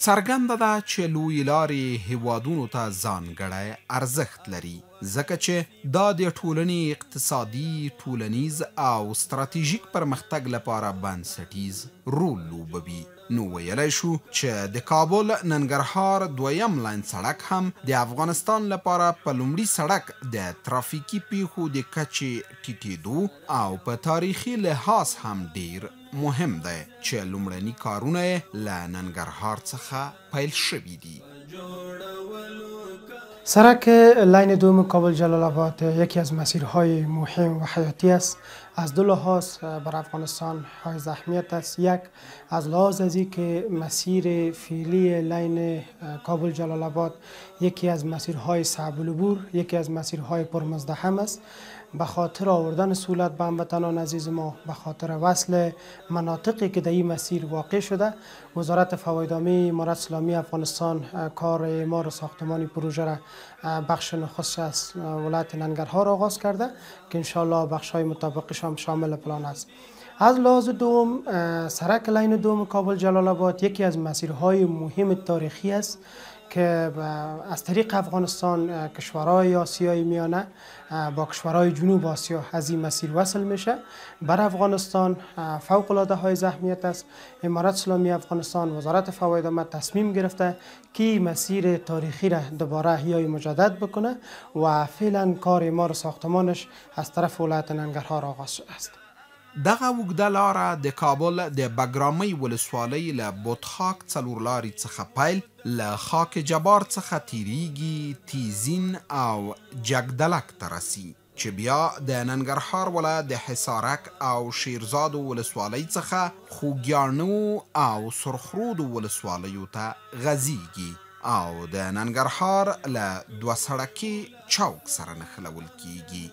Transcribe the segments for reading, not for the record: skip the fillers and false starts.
څرګنده ده چې لویې لارې هیوادونو ته ځانګړی ارزښت لري ځکه چې دا د ټولنې اقتصادي، ټولنیز او ستراتیژیک پرمختګ لپاره بنسټیز رول لوبوي. نو ویلی شو چې د کابل ننګرهار دویم لاین سړک هم د افغانستان لپاره په لومړي سړک د ترافیکي پیښو د کچې ټیټېدو او په تاریخي لحاظ هم ډیر مهم دی چې لومړني کارونه یې له ننګرهار څخه پیل شوي دي. سرک لاین دوم کابل جلال آباد یکی از مسیرهای مهم و حیاتی است. از دو لحاظ بر افغانستان حائز اهمیت است. یک از لحاظ از که مسیر فعلی لاین کابل جلال آباد یکی از مسیرهای صعب العبور، یکی از مسیرهای پرمزدحم است. به خاطر آوردن سهولت به هموطنان عزیز ما، به خاطر وصل مناطقی که در این مسیر واقع شده، وزارت فوایدامه امارت اسلامی افغانستان کار اعمار ساختمانی پروژه را بخش نخست از ولایت ننگرهار آغاز کرده که انشاءالله بخش های مطابقش هم شامل پلان است. از لحاظ دوم، سرک لاین دوم کابل جلال آباد یکی از مسیرهای مهم تاریخی است که از طریق افغانستان کشورهای آسیای میانه با کشورهای جنوب آسیا از این مسیر وصل میشه. بر افغانستان فوق العاده حائز اهمیت است. امارت اسلامی افغانستان، وزارت فوایدامه تصمیم گرفته که مسیر تاریخی را دوباره احیای مجدد بکنه و فعلا کار اعمار ساختمانش از طرف ولایت ننګرهار آغاز شده است. دغه اوږده لاره د کابل د بګرامۍ ولسوالۍ له بوتخاک څلورلارې څخه پیل له خاک جبار څخه تیریږي تیزین او جګدلک ته رسي چې بیا د ننګرهار ولایت د حصارک او شیرزادو ولسوالۍ څخه خوږیاڼو او سرخرودو ولسوالیو ته غځیږي او د ننګرهار له دوه سړکي چوک سره نښلول کیږي.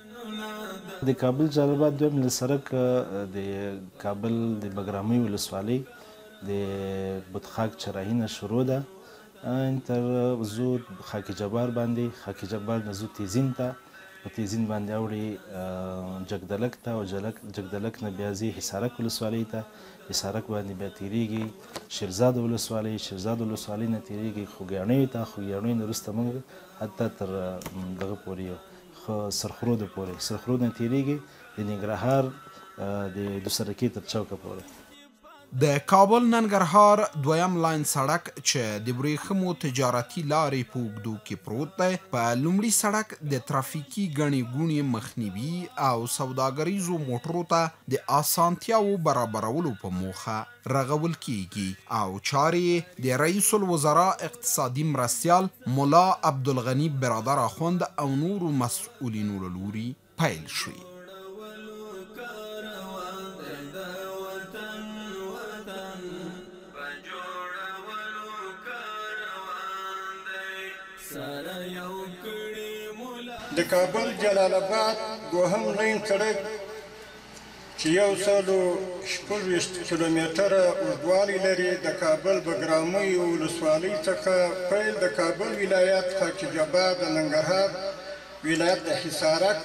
د کابل جلال آباد دویم سړک د کابل د بګرامۍ ولسوالۍ د بوتخاک چراهي نه شروع ده تر زو خاک جبار باندې، خاک جبار نه زو تیزین ته، په تیزین باندې اوړي جګدلک ته او جګدلک نه بیا ځي حصارک ولسوالۍ ته، حصارک باندې بیا تیریږي شیرزاد ولسوالۍ، شیرزاد ولسوالۍ نه تیریږي خوږیاڼیو ته، خوږیاڼیو نه وروسته موږ حتی تر دغه پورې سرخرود پورې، سرخرود نه تیریږي د ننګرهار د دوسرکي تر چوکه پورې. د کابل ننګرهار دویم لاین سړک چې د ورېښمو تجارتي لارې په اوږدو کې پروت دی په لومړي سړک د ترافیکي ګڼې ګوڼې مخنیوي او سوداګریزو موټرو ته د اسانتیاوو برابرولو په موخه رغول کیږي او چارې د رئیس الوزرا اقتصادي مرستیال ملا عبدالغني برادر اخوند او نورو مسؤلینو له لوري پیل شوي. د کابل جلال آباد دوهم لاین سړک چې 126 کیلومتره اوږدوالی لري د کابل بګرامۍ ولسوالۍ څخه پیل د کابل ولایت خاک جبار د ننګرهار ولایت د حصارک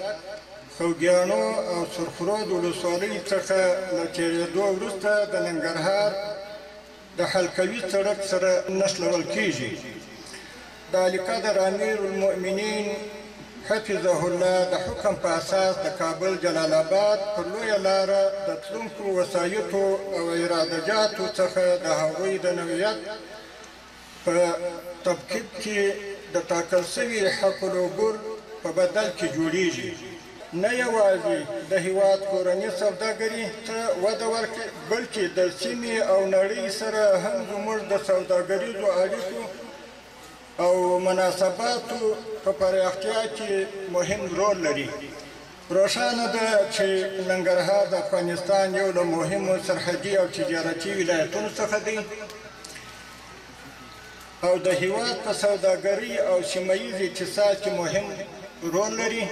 خوږیاڼو او سرخرود ولسوالۍ څخه له تېرېدو وروسته د ننګرهار د حلقوي سړک سره نښلول کیږي. د علیقدر امیر المؤمنین حفظه الله د حکم په اساس د کابل جلال آباد پر لویه لاره د تلونکو وسایطو او ارادجاتو څخه د هغوی د نوعیت په تبکیب کې د ټاکل سوي حق العبور په بدل کې جوړیږي. نه یوازې د هیواد کورني سوداګري ته وده ورکړي بلکې د سیمې او نړۍ سره هم زموږ د سوداګریزو اړیکو او مناسباتو په پراختیا کې مهم رول لري. روښانه ده چې ننګرهار د افغانستان یو له مهمو سرحدي او تجارتي ولایتونو څخه دی او د هیواد په سوداګرۍ او سیمه ییز اقتصاد کې مهم رول لري.